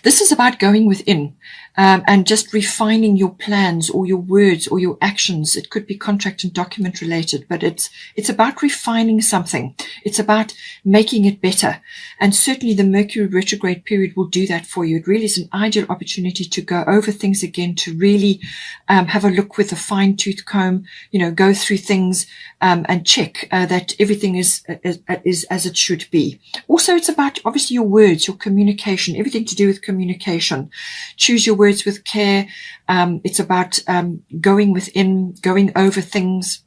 This is about going within and just refining your plans or your words or your actions. It could be contract and document related, but it's about refining something. It's about making it better. And certainly the Mercury retrograde period will do that for you. It really is an ideal opportunity to go over things again, to really have a look with a fine-tooth comb, go through things and check that everything is as it should be. Also, it's about obviously your words, your communication, everything to do with communication. Choose your words with care. It's about going within, going over things,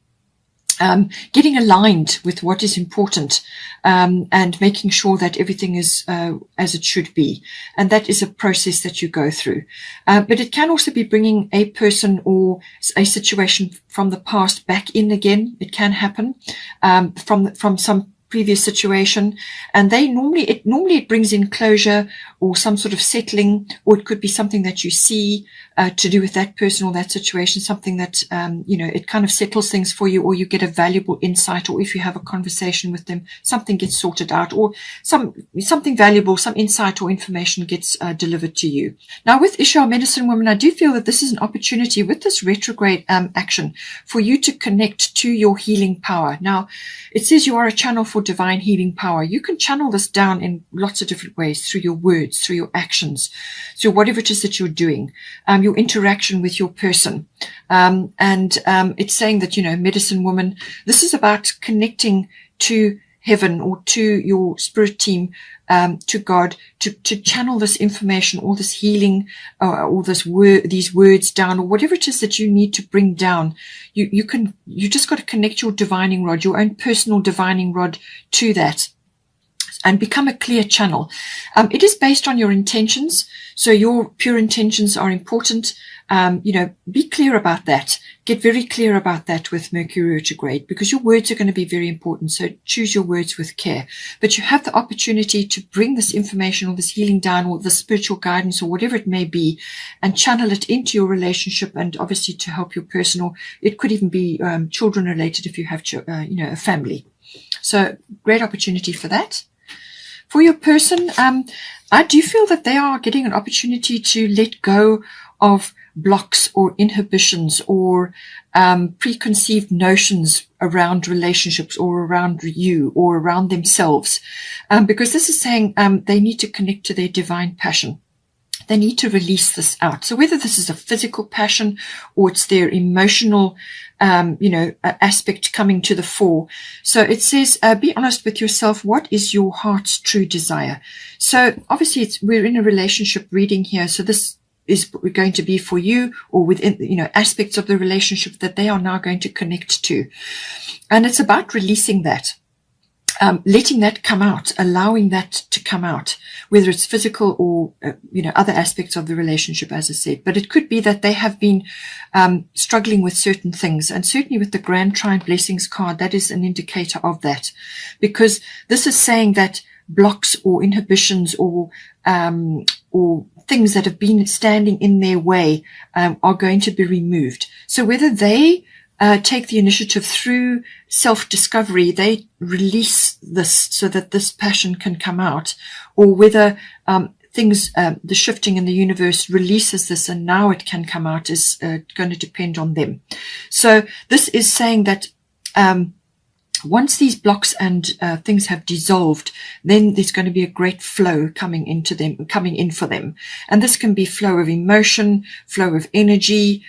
getting aligned with what is important, and making sure that everything is as it should be. And that is a process that you go through. But it can also be bringing a person or a situation from the past back in again. It can happen from some previous situation, and normally it brings in closure or some sort of settling, or it could be something that you see to do with that person or that situation, something that it kind of settles things for you, or you get a valuable insight, or if you have a conversation with them, something gets sorted out, or something valuable, some insight or information gets delivered to you. Now, with Ishtar Medicine Woman, I do feel that this is an opportunity with this retrograde action for you to connect to your healing power. Now, it says you are a channel for divine healing power. You can channel this down in lots of different ways, through your words, through your actions, through whatever it is that you're doing, your interaction with your person. It's saying that, Medicine Woman, this is about connecting to heaven or to your spirit team, to God, to channel this information, all this healing, all these words down, or whatever it is that you need to bring down. You just got to connect your divining rod, your own personal divining rod, to that, and become a clear channel. It is based on your intentions. So your pure intentions are important. Be clear about that. Get very clear about that with Mercury retrograde, because your words are going to be very important. So choose your words with care. But you have the opportunity to bring this information or this healing down, or the spiritual guidance, or whatever it may be, and channel it into your relationship, and obviously to help your personal. It could even be children related if you have a family. So great opportunity for that. For your person, I do feel that they are getting an opportunity to let go of blocks or inhibitions or preconceived notions around relationships, or around you, or around themselves, because this is saying they need to connect to their divine passion. They need to release this out. So whether this is a physical passion or it's their emotional aspect coming to the fore. So it says, be honest with yourself. What is your heart's true desire? So obviously we're in a relationship reading here. So this is going to be for you, or within, aspects of the relationship that they are now going to connect to. And it's about releasing that. Letting that come out, allowing that to come out, whether it's physical or, other aspects of the relationship, as I said. But it could be that they have been struggling with certain things. And certainly with the Grand Trine Blessings card, that is an indicator of that. Because this is saying that blocks or inhibitions or things that have been standing in their way are going to be removed. So whether they take the initiative through self-discovery, they release this so that this passion can come out, or whether the shifting in the universe releases this and now it can come out, is going to depend on them. So this is saying that once these blocks and things have dissolved, then there's going to be a great flow coming in for them. And this can be flow of emotion, flow of energy,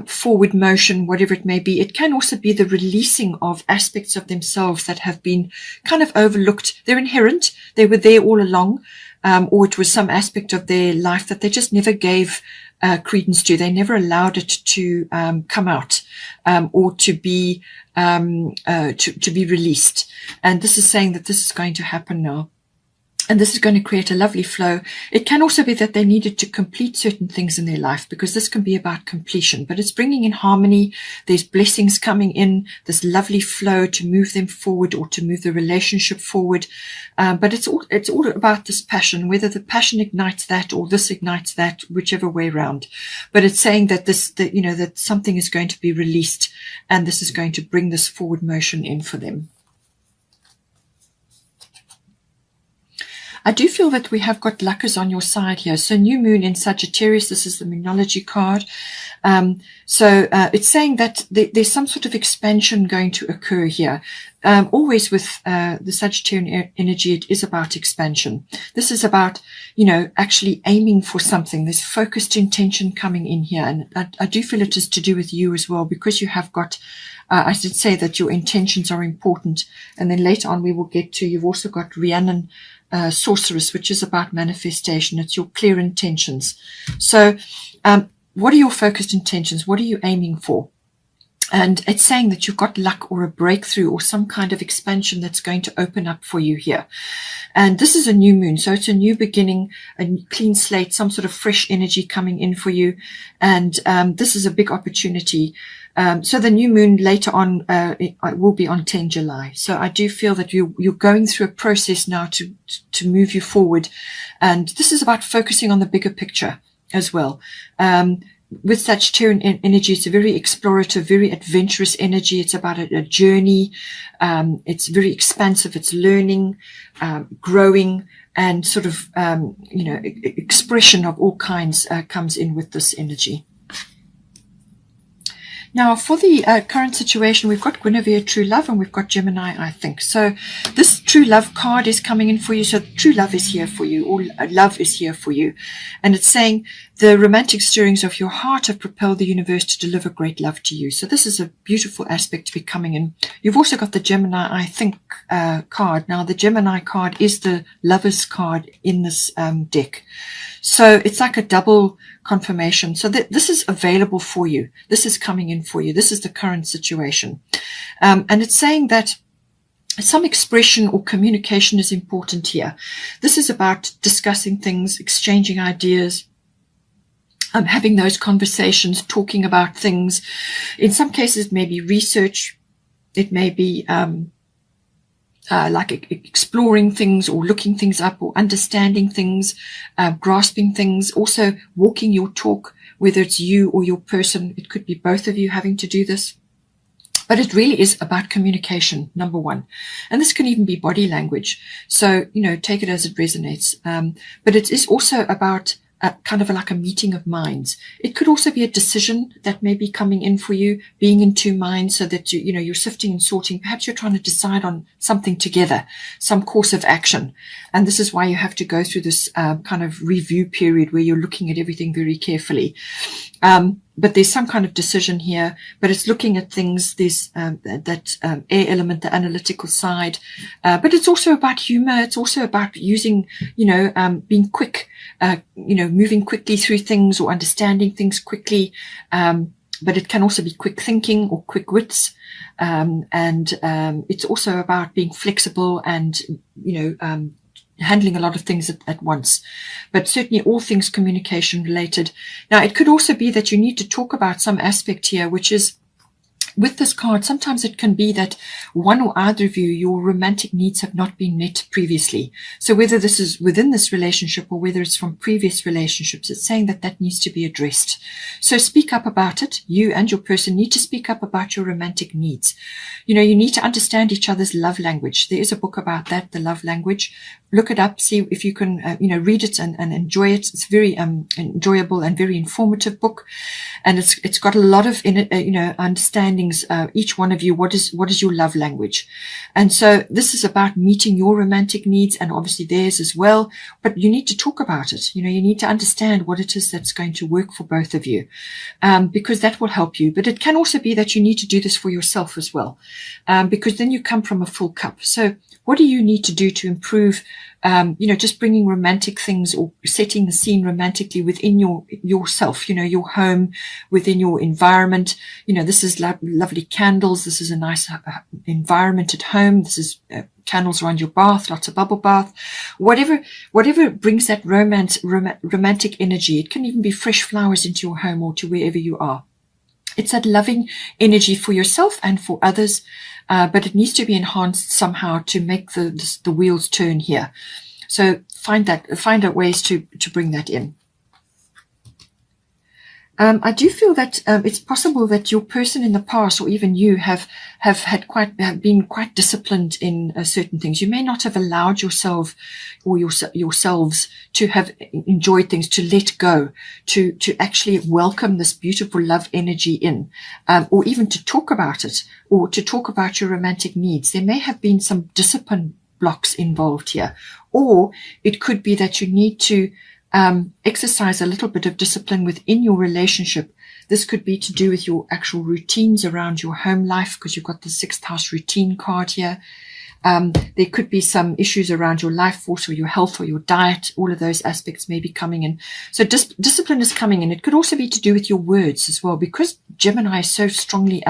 forward motion, whatever it may be. It can also be the releasing of aspects of themselves that have been kind of overlooked. They're inherent. They were there all along. Or it was some aspect of their life that they just never gave credence to. They never allowed it to come out, or to be released. And this is saying that this is going to happen now. And this is going to create a lovely flow. It can also be that they needed to complete certain things in their life, because this can be about completion, but it's bringing in harmony. There's blessings coming in, this lovely flow to move them forward, or to move the relationship forward. But it's all about this passion, whether the passion ignites that or this ignites that, whichever way around. But it's saying that that something is going to be released, and this is going to bring this forward motion in for them. I do feel that we have got luckers on your side here. So new moon in Sagittarius, this is the Moonology card. It's saying that there's some sort of expansion going to occur here. Always with the Sagittarian energy, it is about expansion. This is about, actually aiming for something. There's focused intention coming in here. And I do feel it is to do with you as well, because you have got, I should say that your intentions are important. And then later on, we will get to, you've also got Rhiannon, Sorceress, which is about manifestation. It's your clear intentions. So, what are your focused intentions? What are you aiming for? And it's saying that you've got luck or a breakthrough or some kind of expansion that's going to open up for you here. And this is a new moon. So it's a new beginning, a clean slate, some sort of fresh energy coming in for you. And this is a big opportunity. So the new moon later on it will be on 10 July. So I do feel that you're going through a process now to move you forward. And this is about focusing on the bigger picture as well. With Sagittarian energy, it's a very explorative, very adventurous energy. It's about a journey. It's very expansive. It's learning, growing, and sort of, expression of all kinds comes in with this energy. Now, for the current situation, we've got Guinevere, True Love, and we've got Gemini, I think. So this True Love card is coming in for you. So True Love is here for you, or love is here for you. And it's saying the romantic stirrings of your heart have propelled the universe to deliver great love to you. So this is a beautiful aspect to be coming in. You've also got the Gemini, I think, card. Now, the Gemini card is the Lover's card in this deck. So it's like a double confirmation. So this is available for you. This is coming in for you. This is the current situation. And it's saying that some expression or communication is important here. This is about discussing things, exchanging ideas, having those conversations, talking about things. In some cases, it may be research. It may be like exploring things or looking things up or understanding things, grasping things, also walking your talk, whether it's you or your person. It could be both of you having to do this. But it really is about communication, number one. And this can even be body language. So, take it as it resonates. But it is also about kind of like a meeting of minds. It could also be a decision that may be coming in for you, being in two minds, so that you're sifting and sorting. Perhaps you're trying to decide on something together, some course of action. And this is why you have to go through this kind of review period where you're looking at everything very carefully. But there's some kind of decision here, but it's looking at things. There's that air element, the analytical side, but it's also about humor. It's also about using, being quick, moving quickly through things or understanding things quickly. But it can also be quick thinking or quick wits. And it's also about being flexible and, handling a lot of things at once, but certainly all things communication related. Now, it could also be that you need to talk about some aspect here, which is with this card, sometimes it can be that one or either of you, your romantic needs have not been met previously. So whether this is within this relationship or whether it's from previous relationships, it's saying that needs to be addressed. So speak up about it. You and your person need to speak up about your romantic needs. You need to understand each other's love language. There is a book about that, the love language. Look it up, see if you can, read it and enjoy it. It's very enjoyable and very informative book. And it's got a lot of, understandings, each one of you, what is your love language? And so this is about meeting your romantic needs and obviously theirs as well. But you need to talk about it. You need to understand what it is that's going to work for both of you, because that will help you. But it can also be that you need to do this for yourself as well, because then you come from a full cup. So what do you need to do to improve, just bringing romantic things or setting the scene romantically within yourself, your home, within your environment? This is lovely candles. This is a nice environment at home. This is candles around your bath, lots of bubble bath, whatever brings that romantic energy. It can even be fresh flowers into your home or to wherever you are. It's that loving energy for yourself and for others, but it needs to be enhanced somehow to make the wheels turn here. So find out ways to bring that in. I do feel that it's possible that your person in the past, or even you, have been quite disciplined in certain things. You may not have allowed yourself or yourselves to have enjoyed things, to let go, to actually welcome this beautiful love energy in, or even to talk about it, or to talk about your romantic needs. There may have been some discipline blocks involved here, or it could be that you need to exercise a little bit of discipline within your relationship. This could be to do with your actual routines around your home life, because you've got the 6th house routine card here. There could be some issues around your life force or your health or your diet. All of those aspects may be coming in. So discipline is coming in. It could also be to do with your words as well, because Gemini is so strongly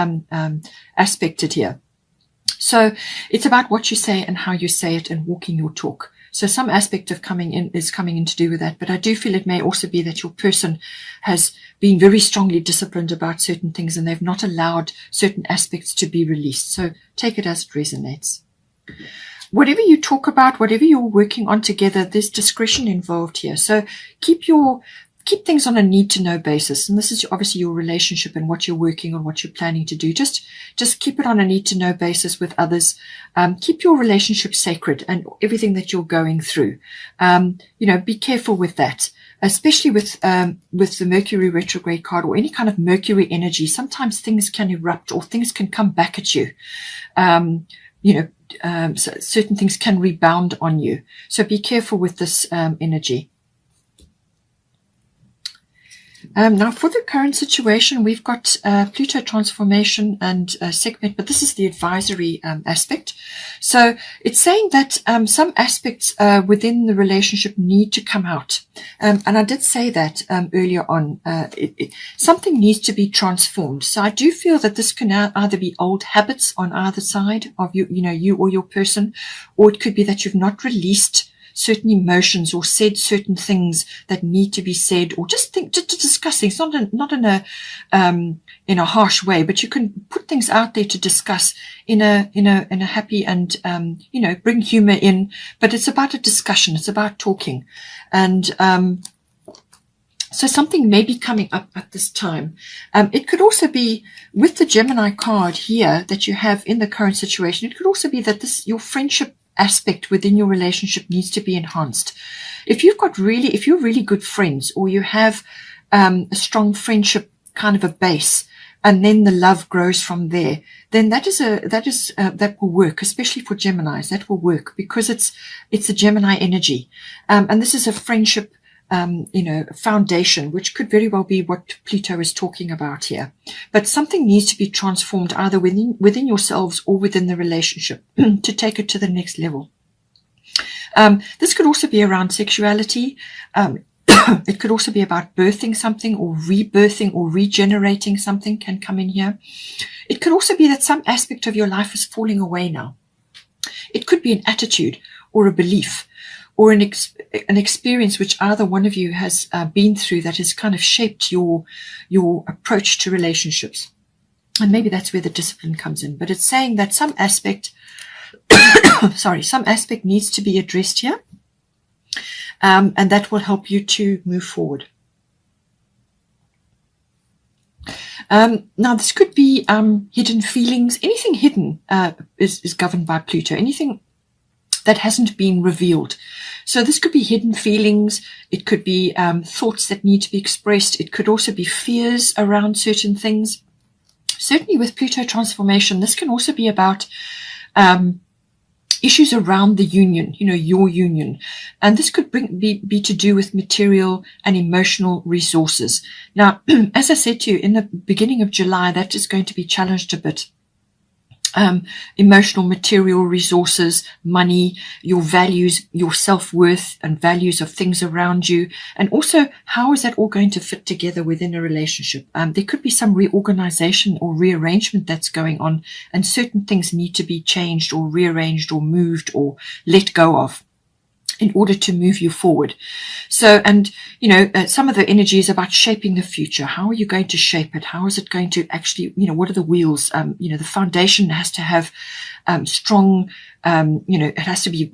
aspected here. So it's about what you say and how you say it and walking your talk. So some aspect of coming in to do with that. But I do feel it may also be that your person has been very strongly disciplined about certain things and they've not allowed certain aspects to be released. So take it as it resonates. Whatever you talk about, whatever you're working on together, there's discretion involved here. So keep things on a need-to-know basis. And this is obviously your relationship and what you're working on, what you're planning to do. Just keep it on a need-to-know basis with others. Keep your relationship sacred and everything that you're going through. Be careful with that, especially with the Mercury retrograde card or any kind of Mercury energy. Sometimes things can erupt or things can come back at you. So certain things can rebound on you. So be careful with this energy. Now, for the current situation, we've got Pluto transformation and segment, but this is the advisory aspect. So it's saying that some aspects within the relationship need to come out. And I did say that earlier on. Something needs to be transformed. So I do feel that this can either be old habits on either side of you or your person, or it could be that you've not released certain emotions or said certain things that need to be said, or just discuss things, not in a harsh way, but you can put things out there to discuss in a happy and bring humor in. But it's about a discussion. It's about talking, and so something may be coming up at this time. It could also be with the Gemini card here that you have in the current situation. It could also be that your friendship aspect within your relationship needs to be enhanced. If you're really good friends, or you have a strong friendship kind of a base, and then the love grows from there, then that will work, especially for Geminis. That will work because it's a Gemini energy, and this is a friendship foundation, which could very well be what Pluto is talking about here. But something needs to be transformed either within yourselves or within the relationship to take it to the next level. This could also be around sexuality. It could also be about birthing something, or rebirthing or regenerating something can come in here. It could also be that some aspect of your life is falling away now. It could be an attitude or a belief, or an experience which either one of you has been through that has kind of shaped your approach to relationships. And maybe that's where the discipline comes in. But it's saying that some aspect, some aspect needs to be addressed here. And that will help you to move forward. Now, this could be hidden feelings. Anything hidden is governed by Pluto. Anything that hasn't been revealed. So this could be hidden feelings. It could be thoughts that need to be expressed. It could also be fears around certain things. Certainly with Pluto transformation, this can also be about issues around the union, your union. And this could be to do with material and emotional resources. Now, as I said to you, in the beginning of July, that is going to be challenged a bit. Emotional, material resources, money, your values, your self-worth and values of things around you. And also, how is that all going to fit together within a relationship? There could be some reorganization or rearrangement that's going on, and certain things need to be changed or rearranged or moved or let go of in order to move you forward. So, and, some of the energy is about shaping the future. How are you going to shape it? How is it going to actually, what are the wheels? The foundation has to have strong, it has to be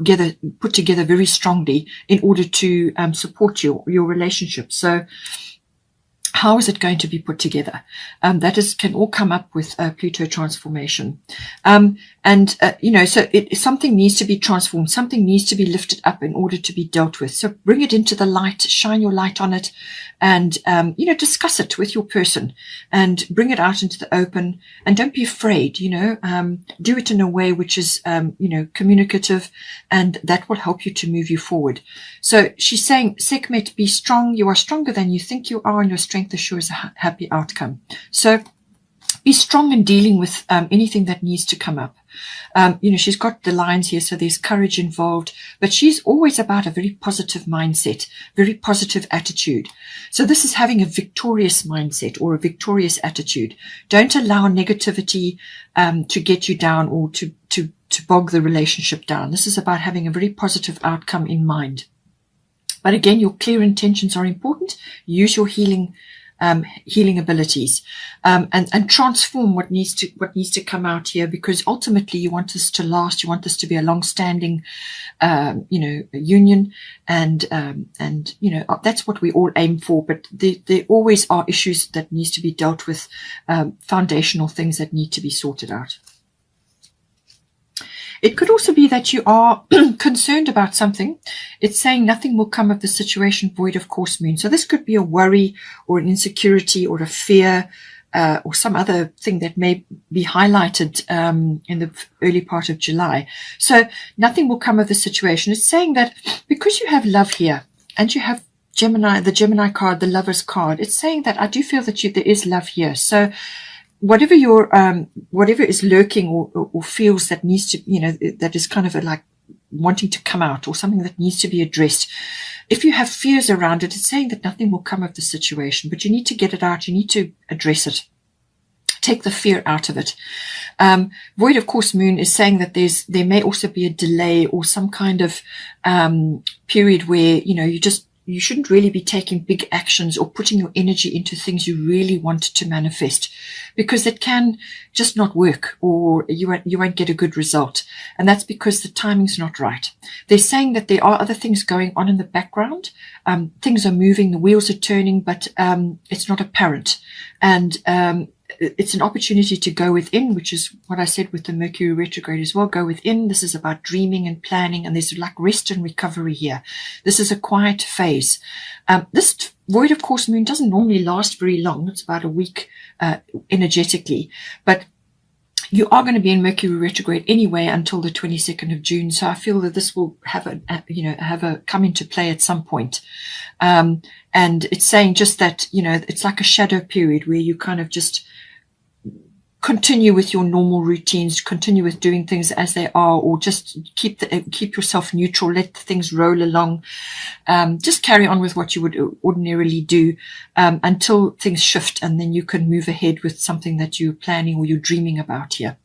put together very strongly in order to support your relationship. So How is it going to be put together? That can all come up with Pluto transformation. So something needs to be transformed. Something needs to be lifted up in order to be dealt with. So bring it into the light, shine your light on it, and, discuss it with your person and bring it out into the open. And don't be afraid, do it in a way which is, communicative, and that will help you to move you forward. So she's saying, Sekhmet, be strong. You are stronger than you think you are, and your strength assures a happy outcome. So be strong in dealing with anything that needs to come up. She's got the lines here, so there's courage involved, but she's always about a very positive mindset, very positive attitude. So this is having a victorious mindset or a victorious attitude. Don't allow negativity to get you down or to bog the relationship down. This is about having a very positive outcome in mind. But again, your clear intentions are important. Use your healing abilities, and transform what needs to come out here, because ultimately you want this to last. You want this to be a long-standing, union, and that's what we all aim for. But there always are issues that needs to be dealt with, foundational things that need to be sorted out. It could also be that you are concerned about something. It's saying nothing will come of the situation void of course moon. So this could be a worry or an insecurity or a fear, or some other thing that may be highlighted in the early part of July. So nothing will come of the situation. It's saying that because you have love here and you have Gemini, the Gemini card, the Lover's card, it's saying that I do feel that there is love here. So whatever whatever is lurking or feels that needs to, that is kind of like wanting to come out, or something that needs to be addressed. If you have fears around it, it's saying that nothing will come of the situation, but you need to get it out. You need to address it. Take the fear out of it. Void of course moon is saying that there may also be a delay or some kind of period where, you shouldn't really be taking big actions or putting your energy into things you really want to manifest, because it can just not work, or you won't get a good result. And that's because the timing's not right. They're saying that there are other things going on in the background. Things are moving, the wheels are turning, but it's not apparent. And it's an opportunity to go within, which is what I said with the Mercury retrograde as well. Go within. This is about dreaming and planning, and there's like rest and recovery here. This is a quiet phase. This void of course moon doesn't normally last very long. It's about a week energetically, but you are going to be in Mercury retrograde anyway until the 22nd of June. So I feel that this will have a come into play at some point. And it's saying just that, it's like a shadow period where you kind of just continue with your normal routines, continue with doing things as they are, or just keep yourself neutral, let things roll along. Just carry on with what you would ordinarily do, until things shift, and then you can move ahead with something that you're planning or you're dreaming about here.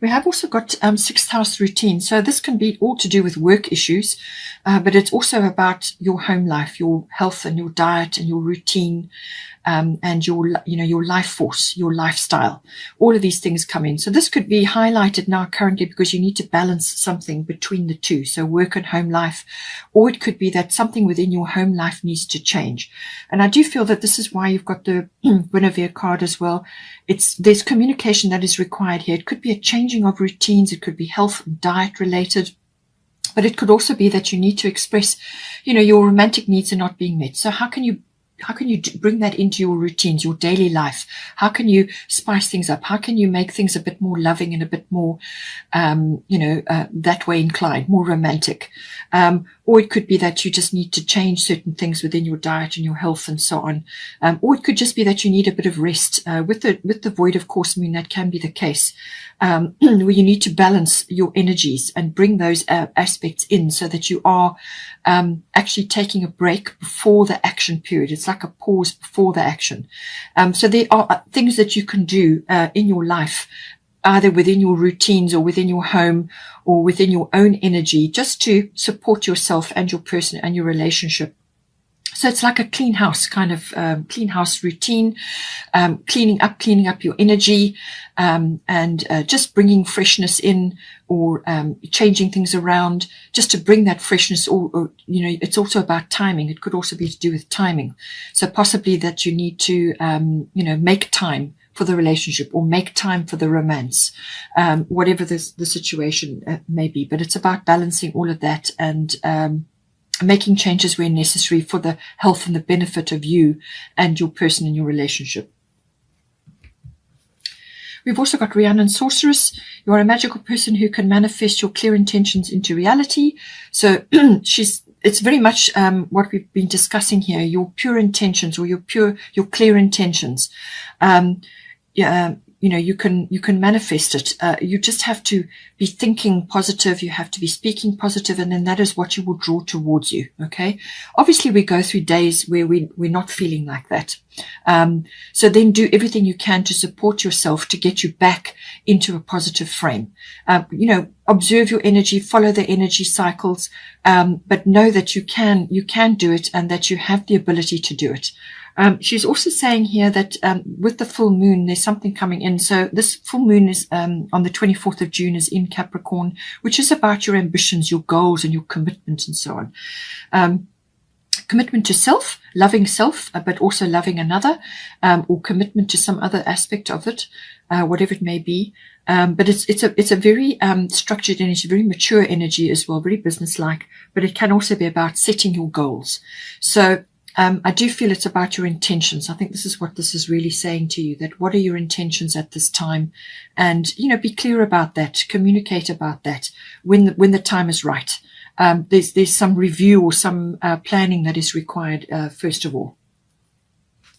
We have also got sixth house routine. So this can be all to do with work issues, but it's also about your home life, your health and your diet and your routine, and your life force, your lifestyle. All of these things come in. So this could be highlighted now currently because you need to balance something between the two. So work and home life, or it could be that something within your home life needs to change. And I do feel that this is why you've got the Guinevere card as well. There's communication that is required here. It could be a changing of routines. It could be health and diet related. But it could also be that you need to express, your romantic needs are not being met. So how can you bring that into your routines, your daily life? How can you spice things up? How can you make things a bit more loving and a bit more, that way inclined, more romantic? Or it could be that you just need to change certain things within your diet and your health and so on. Or it could just be that you need a bit of rest. With the void of course moon, that can be the case. Where you need to balance your energies and bring those aspects in so that you are actually taking a break before the action period. It's like a pause before the action. So there are things that you can do in your life, either within your routines or within your home or within your own energy, just to support yourself and your person and your relationship. So it's like a clean house kind of clean house routine, cleaning up your energy, and just bringing freshness in, or changing things around just to bring that freshness, or it's also about timing. It could also be to do with timing. So possibly that you need to, make time for the relationship or make time for the romance, whatever the situation may be. But it's about balancing all of that and making changes where necessary for the health and the benefit of you and your person in your relationship. We've also got Rhiannon Sorceress. You are a magical person who can manifest your clear intentions into reality. So it's very much what we've been discussing here, your pure intentions or your clear intentions. You can manifest it. You just have to be thinking positive. You have to be speaking positive, and then that is what you will draw towards you. Okay. Obviously, we go through days where we're not feeling like that. So then do everything you can to support yourself to get you back into a positive frame. Observe your energy, follow the energy cycles, but know that you can do it and that you have the ability to do it. She's also saying here that with the full moon, there's something coming in. So this full moon is on the 24th of June is in Capricorn, which is about your ambitions, your goals, and your commitment and so on. Commitment to self, but also loving another, or commitment to some other aspect of it, whatever it may be. But it's a very structured energy, very mature energy as well, very businesslike. But it can also be about setting your goals. So I do feel it's about your intentions. I think this is what this is really saying to you, that what are your intentions at this time? And, be clear about that, communicate about that when the time is right. There's some review or some planning that is required, first of all.